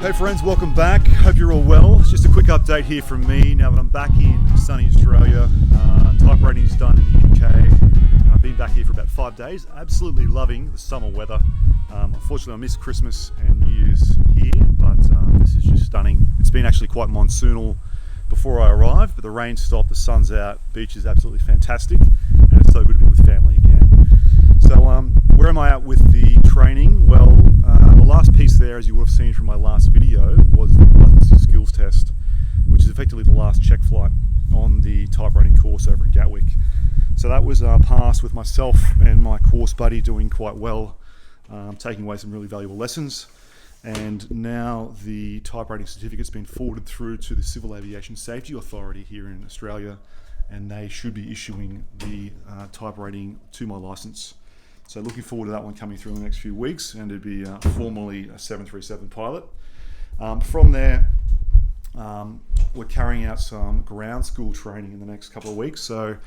Hey friends, welcome back. Hope you're all well. Just a quick update here from me now that I'm back in sunny Australia. Type rating is done in the UK. I've been back here for about 5 days. Absolutely loving the summer weather. Unfortunately, I missed Christmas and New Year's here, but this is just stunning. It's been actually quite monsoonal before I arrived, but the rain stopped, the sun's out, beach is absolutely fantastic, and it's so good to be with family again. So where am I at with the training? Well, the last piece there, as you would have seen from my last video, was the licensing skills test, which is effectively the last check flight on the type rating course over in Gatwick. So that was passed with myself and my course buddy doing quite well, taking away some really valuable lessons. And now the type rating certificate's been forwarded through to the Civil Aviation Safety Authority here in Australia, and they should be issuing the type rating to my license. So looking forward to that one coming through in the next few weeks, and it'd be formally a 737 pilot. From there, we're carrying out some ground school training in the next couple of weeks. So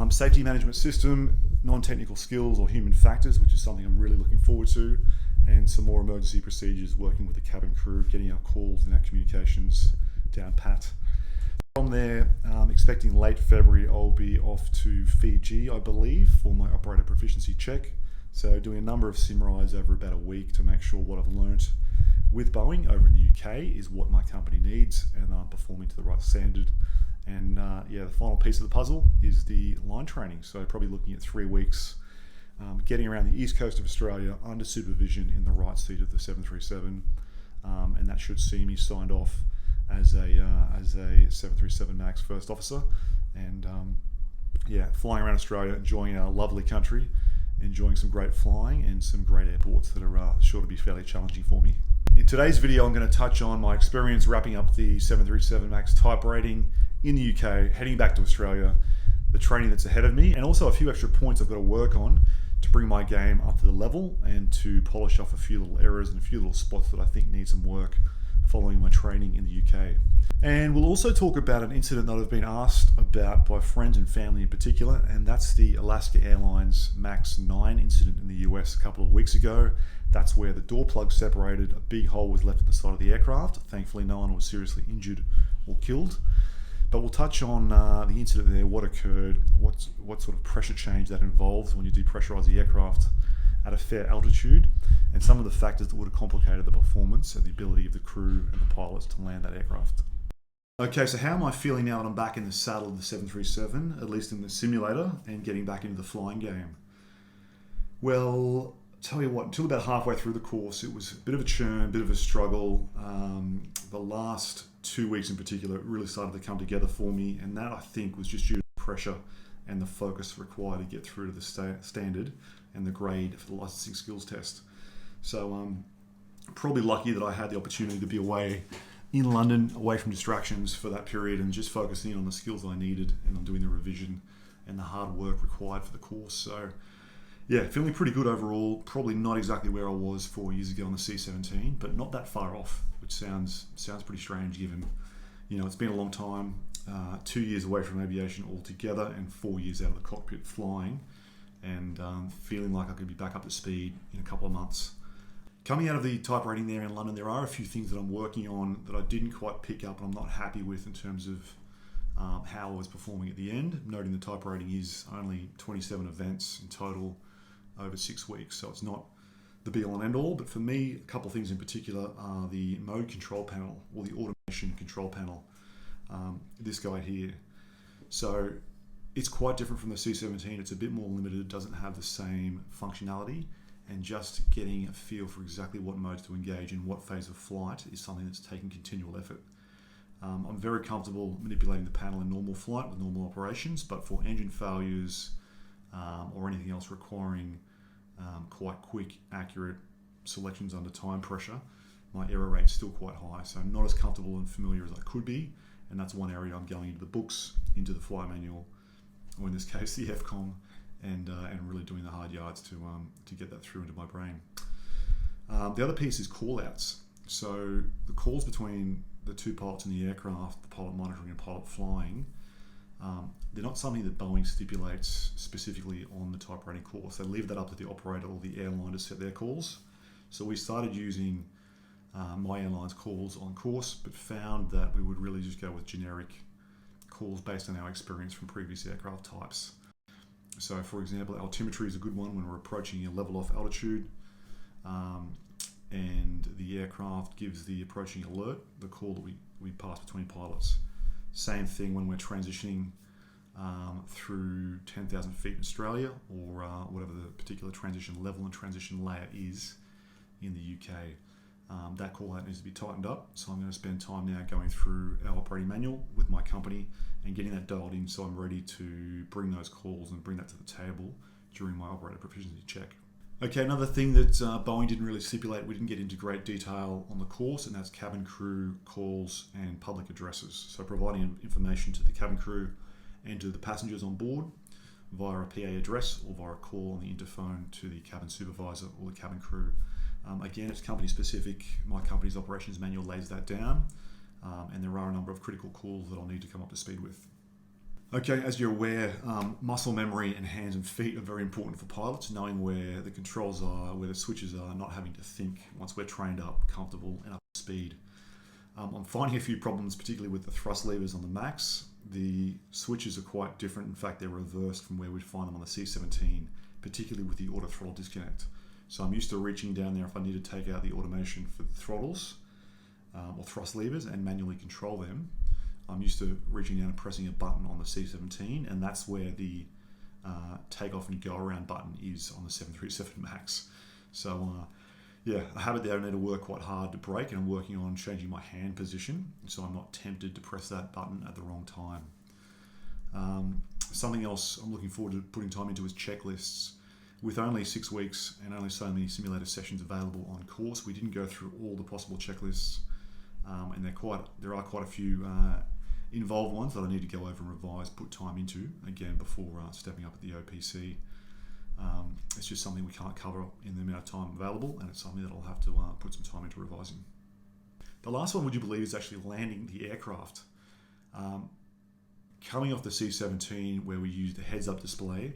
safety management system, non-technical skills or human factors, which is something I'm really looking forward to, and some more emergency procedures, working with the cabin crew, getting our calls and our communications down pat. From there, expecting late February, I'll be off to Fiji, I believe, for my operator proficiency check. So doing a number of sim rides over about a week to make sure what I've learnt with Boeing over in the UK is what my company needs, and I'm performing to the right standard. And the final piece of the puzzle is the line training. So probably looking at 3 weeks, getting around the east coast of Australia under supervision in the right seat of the 737, and that should see me signed off as a 737 MAX first officer, and flying around Australia, enjoying our lovely country, enjoying some great flying and some great airports that are sure to be fairly challenging for me. In today's video, I'm going to touch on my experience wrapping up the 737 MAX type rating in the UK, heading back to Australia, the training that's ahead of me, and also a few extra points I've got to work on to bring my game up to the level and to polish off a few little errors and a few little spots that I think need some work following my training in the UK. And we'll also talk about an incident that I've been asked about by friends and family in particular, and that's the Alaskan Airlines MAX 9 incident in the US a couple of weeks ago. That's where the door plug separated, a big hole was left at the side of the aircraft. Thankfully no one was seriously injured or killed. But we'll touch on the incident there, what occurred, what sort of pressure change that involves when you depressurize the aircraft at a fair altitude, and some of the factors that would have complicated the performance and the ability of the crew and the pilots to land that aircraft. Okay, so how am I feeling now that I'm back in the saddle of the 737, at least in the simulator, and getting back into the flying game? Well, tell you what, until about halfway through the course, it was a bit of a churn, a bit of a struggle. The last 2 weeks in particular, it really started to come together for me, and that I think was just due to the pressure and the focus required to get through to the standard and the grade for the licensing skills test. So probably lucky that I had the opportunity to be away in London, away from distractions for that period, and just focusing on the skills that I needed and on doing the revision and the hard work required for the course. So yeah, feeling pretty good overall. Probably not exactly where I was 4 years ago on the C-17, but not that far off, which sounds pretty strange given, it's been a long time, 2 years away from aviation altogether and 4 years out of the cockpit flying, and feeling like I could be back up to speed in a couple of months. Coming out of the type rating there in London, there are a few things that I'm working on that I didn't quite pick up and I'm not happy with in terms of how I was performing at the end, noting the type rating is only 27 events in total over 6 weeks, so it's not the be-all and end-all. But for me, a couple of things in particular are the mode control panel, or the automation control panel, this guy here. So it's quite different from the C-17. It's a bit more limited, it doesn't have the same functionality, and just getting a feel for exactly what modes to engage in what phase of flight is something that's taking continual effort. I'm very comfortable manipulating the panel in normal flight with normal operations, but for engine failures or anything else requiring quite quick, accurate selections under time pressure, my error rate's still quite high, so I'm not as comfortable and familiar as I could be, and that's one area I'm going into the books, into the flight manual, or in this case the FCOM, and really doing the hard yards to get that through into my brain. The other piece is callouts. So the calls between the two pilots in the aircraft, the pilot monitoring and pilot flying, they're not something that Boeing stipulates specifically on the type rating course. They leave that up to the operator or the airline to set their calls. So we started using my airline's calls on course, but found that we would really just go with generic calls based on our experience from previous aircraft types. So, for example, altimetry is a good one when we're approaching a level off altitude, and the aircraft gives the approaching alert, the call that we pass between pilots. Same thing when we're transitioning through 10,000 feet in Australia, or whatever the particular transition level and transition layer is in the UK. That call out needs to be tightened up, so I'm going to spend time now going through our operating manual with my company and getting that dialed in so I'm ready to bring those calls and bring that to the table during my operator proficiency check. Okay, another thing that Boeing didn't really stipulate, we didn't get into great detail on the course, and that's cabin crew calls and public addresses. So providing information to the cabin crew and to the passengers on board via a PA address or via a call on the interphone to the cabin supervisor or the cabin crew. Again, it's company specific. My company's operations manual lays that down, and there are a number of critical calls that I'll need to come up to speed with. Okay, as you're aware, muscle memory and hands and feet are very important for pilots, knowing where the controls are, where the switches are, not having to think once we're trained up, comfortable, and up to speed. I'm finding a few problems, particularly with the thrust levers on the MAX. The switches are quite different. In fact, they're reversed from where we'd find them on the C-17, particularly with the auto throttle disconnect. So I'm used to reaching down there if I need to take out the automation for the throttles or thrust levers and manually control them. I'm used to reaching down and pressing a button on the C-17, and that's where the takeoff and go around button is on the 737 MAX. So a habit that I need to work quite hard to break, and I'm working on changing my hand position so I'm not tempted to press that button at the wrong time. Something else I'm looking forward to putting time into is checklists. With only 6 weeks and only so many simulator sessions available on course, we didn't go through all the possible checklists, and there are quite a few involved ones that I need to go over and revise, put time into, again, before stepping up at the OPC. It's just something we can't cover in the amount of time available, and it's something that I'll have to put some time into revising. The last one, would you believe, is actually landing the aircraft. Coming off the C-17, where we used a heads-up display,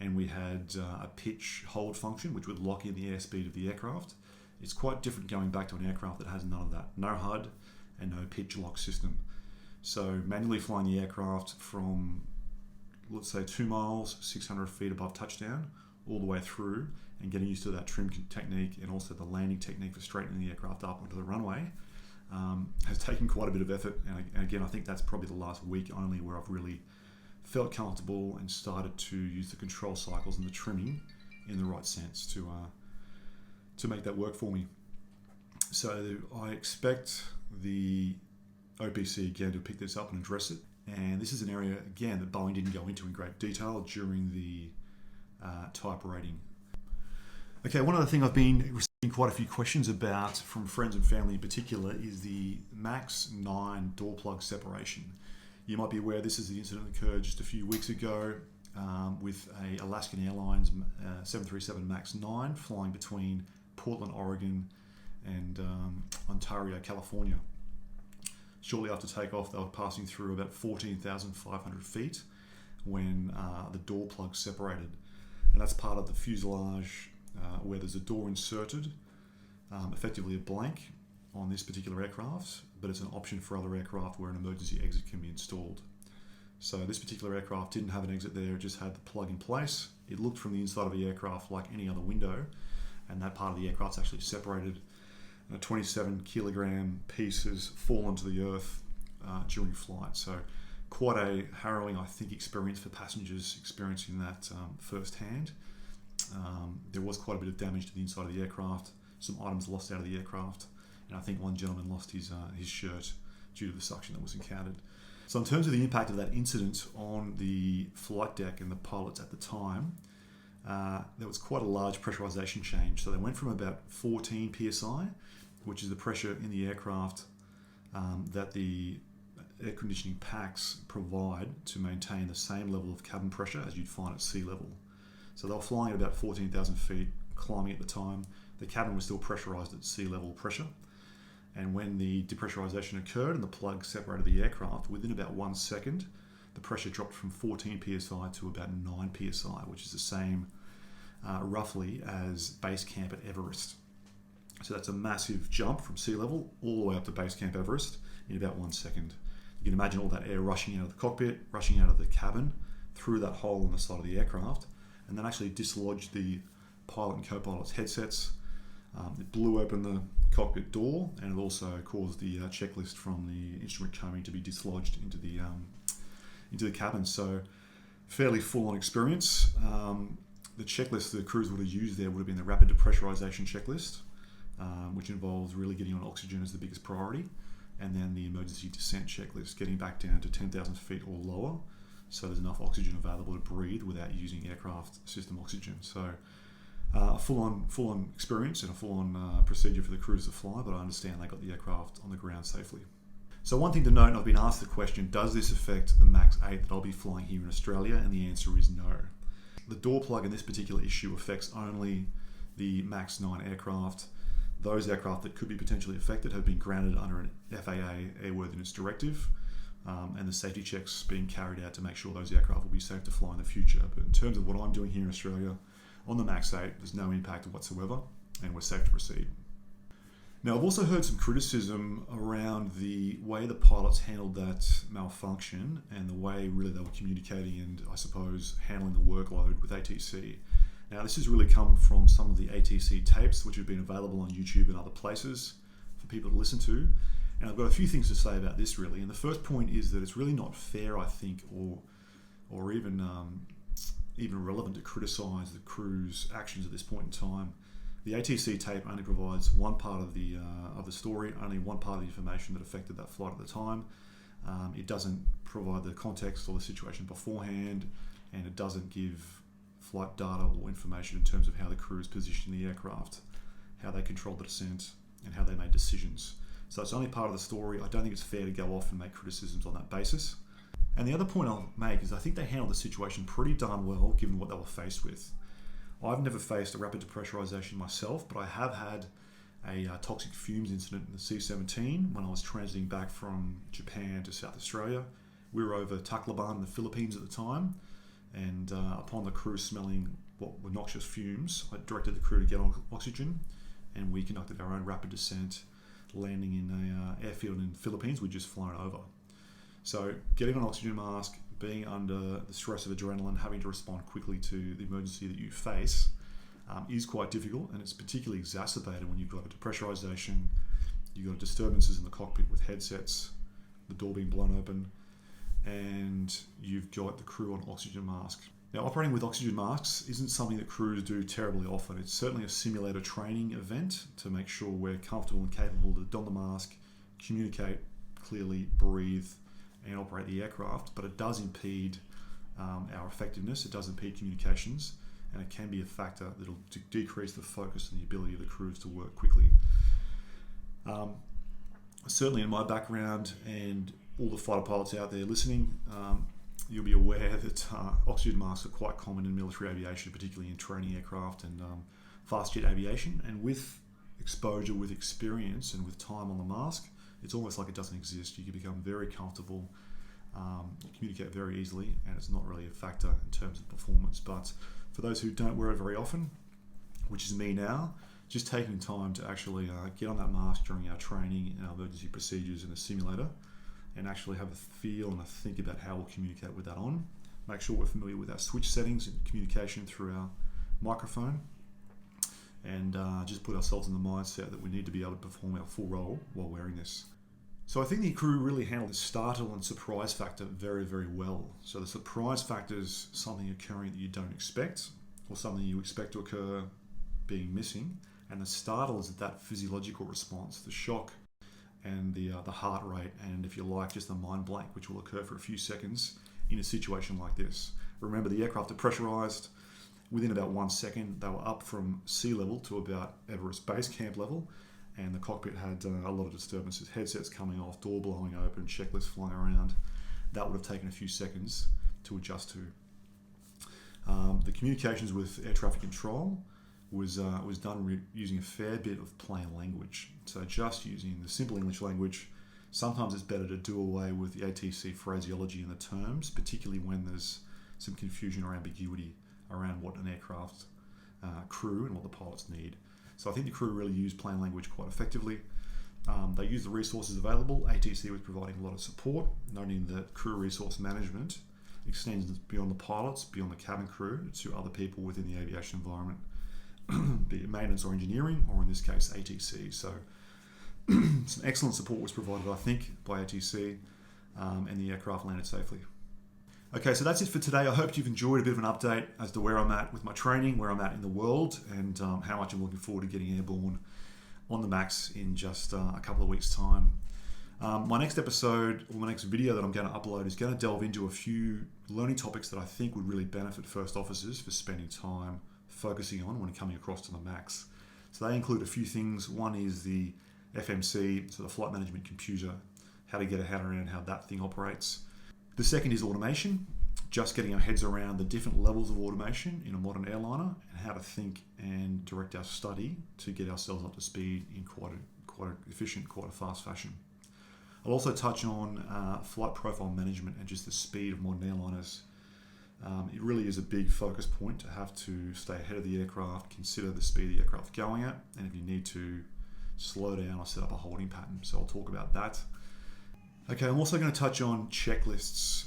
and we had a pitch hold function which would lock in the airspeed of the aircraft. It's quite different going back to an aircraft that has none of that. No HUD and no pitch lock system. So manually flying the aircraft from, let's say, 2 miles, 600 feet above touchdown, all the way through, and getting used to that trim technique and also the landing technique for straightening the aircraft up onto the runway has taken quite a bit of effort. And again, I think that's probably the last week only where I've really felt comfortable and started to use the control cycles and the trimming in the right sense to make that work for me. So I expect the OPC again to pick this up and address it. And this is an area, again, that Boeing didn't go into in great detail during the type rating. Okay, one other thing I've been receiving quite a few questions about from friends and family in particular is the MAX 9 door plug separation. You might be aware this is the incident that occurred just a few weeks ago with a Alaskan Airlines 737 MAX 9 flying between Portland, Oregon and Ontario, California. Shortly after takeoff, they were passing through about 14,500 feet when the door plug separated. And that's part of the fuselage where there's a door inserted, effectively a blank on this particular aircraft, but it's an option for other aircraft where an emergency exit can be installed. So this particular aircraft didn't have an exit there, it just had the plug in place. It looked from the inside of the aircraft like any other window, and that part of the aircraft's actually separated. 27 kilogram pieces fallen to the earth during flight. So quite a harrowing, I think, experience for passengers experiencing that firsthand. There was quite a bit of damage to the inside of the aircraft, some items lost out of the aircraft, and I think one gentleman lost his shirt due to the suction that was encountered. So in terms of the impact of that incident on the flight deck and the pilots at the time, there was quite a large pressurization change. So they went from about 14 psi, which is the pressure in the aircraft that the air conditioning packs provide to maintain the same level of cabin pressure as you'd find at sea level. So they were flying at about 14,000 feet, climbing at the time. The cabin was still pressurized at sea level pressure. And when the depressurization occurred and the plug separated the aircraft, within about 1 second, the pressure dropped from 14 psi to about 9 psi, which is the same roughly as base camp at Everest. So that's a massive jump from sea level all the way up to base camp Everest in about 1 second. You can imagine all that air rushing out of the cockpit, rushing out of the cabin, through that hole in the side of the aircraft, and then actually dislodged the pilot and co-pilot's headsets. It blew open the cockpit door, and it also caused the checklist from the instrument combing to be dislodged into the cabin. So fairly full-on experience. The checklist the crews would have used there would have been the rapid depressurization checklist, which involves really getting on oxygen as the biggest priority, and then the emergency descent checklist, getting back down to 10,000 feet or lower, so there's enough oxygen available to breathe without using aircraft system oxygen. So a full-on experience and a full-on procedure for the crews to fly, but I understand they got the aircraft on the ground safely. So one thing to note, and I've been asked the question, does this affect the MAX 8 that I'll be flying here in Australia? And the answer is no. The door plug in this particular issue affects only the MAX 9 aircraft. Those aircraft that could be potentially affected have been granted under an FAA airworthiness directive, and the safety checks being carried out to make sure those aircraft will be safe to fly in the future. But in terms of what I'm doing here in Australia, on the MAX 8, there's no impact whatsoever, and we're safe to proceed. Now, I've also heard some criticism around the way the pilots handled that malfunction and the way really they were communicating and, I suppose, handling the workload with ATC. Now, this has really come from some of the ATC tapes, which have been available on YouTube and other places for people to listen to. And I've got a few things to say about this, really. And the first point is that it's really not fair, I think, or even relevant to criticise the crew's actions at this point in time. The ATC tape only provides one part of the story, only one part of the information that affected that flight at the time. It doesn't provide the context or the situation beforehand, and it doesn't give flight data or information in terms of how the crews positioned the aircraft, how they controlled the descent, and how they made decisions. So it's only part of the story. I don't think it's fair to go off and make criticisms on that basis. And the other point I'll make is I think they handled the situation pretty darn well given what they were faced with. I've never faced a rapid depressurization myself, but I have had a toxic fumes incident in the C-17 when I was transiting back from Japan to South Australia. We were over Tacloban in the Philippines at the time, and upon the crew smelling what were noxious fumes, I directed the crew to get on oxygen, and we conducted our own rapid descent, landing in an airfield in the Philippines we'd just flown over. So getting on oxygen mask, being under the stress of adrenaline, having to respond quickly to the emergency that you face is quite difficult, and it's particularly exacerbated when you've got a depressurization, you've got disturbances in the cockpit with headsets, the door being blown open, and you've got the crew on oxygen mask. Now, operating with oxygen masks isn't something that crews do terribly often. It's certainly a simulator training event to make sure we're comfortable and capable to don the mask, communicate clearly, breathe, and operate the aircraft, but it does impede our effectiveness, it does impede communications, and it can be a factor that will decrease the focus and the ability of the crews to work quickly. Certainly in my background, and all the fighter pilots out there listening, you'll be aware that oxygen masks are quite common in military aviation, particularly in training aircraft and fast jet aviation, and with exposure, with experience, and with time on the mask, it's almost like it doesn't exist. You can become very comfortable, communicate very easily, and it's not really a factor in terms of performance. But for those who don't wear it very often, which is me now, just taking time to actually get on that mask during our training and our emergency procedures in the simulator, and actually have a feel and a think about how we'll communicate with that on. Make sure we're familiar with our switch settings and communication through our microphone, and just put ourselves in the mindset that we need to be able to perform our full role while wearing this. So I think the crew really handled the startle and surprise factor very, very well. So the surprise factor is something occurring that you don't expect, or something you expect to occur being missing, and the startle is that physiological response, the shock and the heart rate, and if you like, just the mind blank, which will occur for a few seconds in a situation like this. Remember, the aircraft are pressurized. Within about 1 second, they were up from sea level to about Everest base camp level, and the cockpit had a lot of disturbances, headsets coming off, door blowing open, checklists flying around. That would have taken a few seconds to adjust to. The communications with air traffic control was done using a fair bit of plain language. So just using the simple English language. Sometimes it's better to do away with the ATC phraseology and the terms, particularly when there's some confusion or ambiguity around what an aircraft crew and what the pilots need. So I think the crew really use plain language quite effectively. They use the resources available. ATC was providing a lot of support, noting that crew resource management extends beyond the pilots, beyond the cabin crew, to other people within the aviation environment, be it maintenance or engineering, or in this case, ATC. So some excellent support was provided, I think, by ATC, and the aircraft landed safely. Okay, so that's it for today. I hope you've enjoyed a bit of an update as to where I'm at with my training, where I'm at in the world, and how much I'm looking forward to getting airborne on the MAX in just a couple of weeks' time. My next episode, or my next video that I'm going to upload, is going to delve into a few learning topics that I think would really benefit first officers for spending time focusing on when coming across to the MAX. So they include a few things. One is the FMC, so the flight management computer, how to get a head around how that thing operates. The second is automation, just getting our heads around the different levels of automation in a modern airliner and how to think and direct our study to get ourselves up to speed in quite a efficient, quite a fast fashion. I'll also touch on flight profile management and just the speed of modern airliners. It really is a big focus point to have to stay ahead of the aircraft, consider the speed the aircraft's going at, and if you need to slow down or set up a holding pattern. So I'll talk about that. Okay, I'm also going to touch on checklists.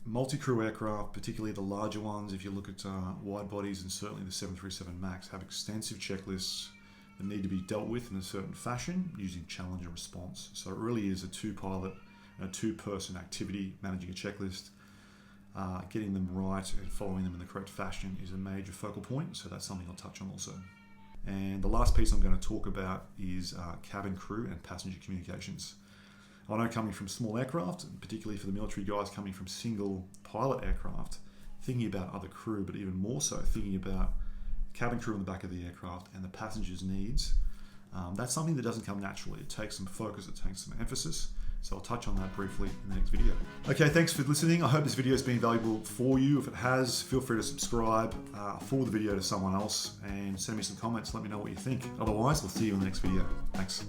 Multi-crew aircraft, particularly the larger ones, if you look at wide bodies and certainly the 737 MAX, have extensive checklists that need to be dealt with in a certain fashion using challenge and response. So it really is a two-pilot and a two-person activity, managing a checklist. Getting them right and following them in the correct fashion is a major focal point, so that's something I'll touch on also. And the last piece I'm going to talk about is cabin crew and passenger communications. I know coming from small aircraft, and particularly for the military guys coming from single pilot aircraft, thinking about other crew, but even more so thinking about cabin crew in the back of the aircraft and the passengers' needs, that's something that doesn't come naturally. It takes some focus, it takes some emphasis. So I'll touch on that briefly in the next video. Okay, thanks for listening. I hope this video has been valuable for you. If it has, feel free to subscribe, forward the video to someone else, and send me some comments. Let me know what you think. Otherwise, we'll see you in the next video. Thanks.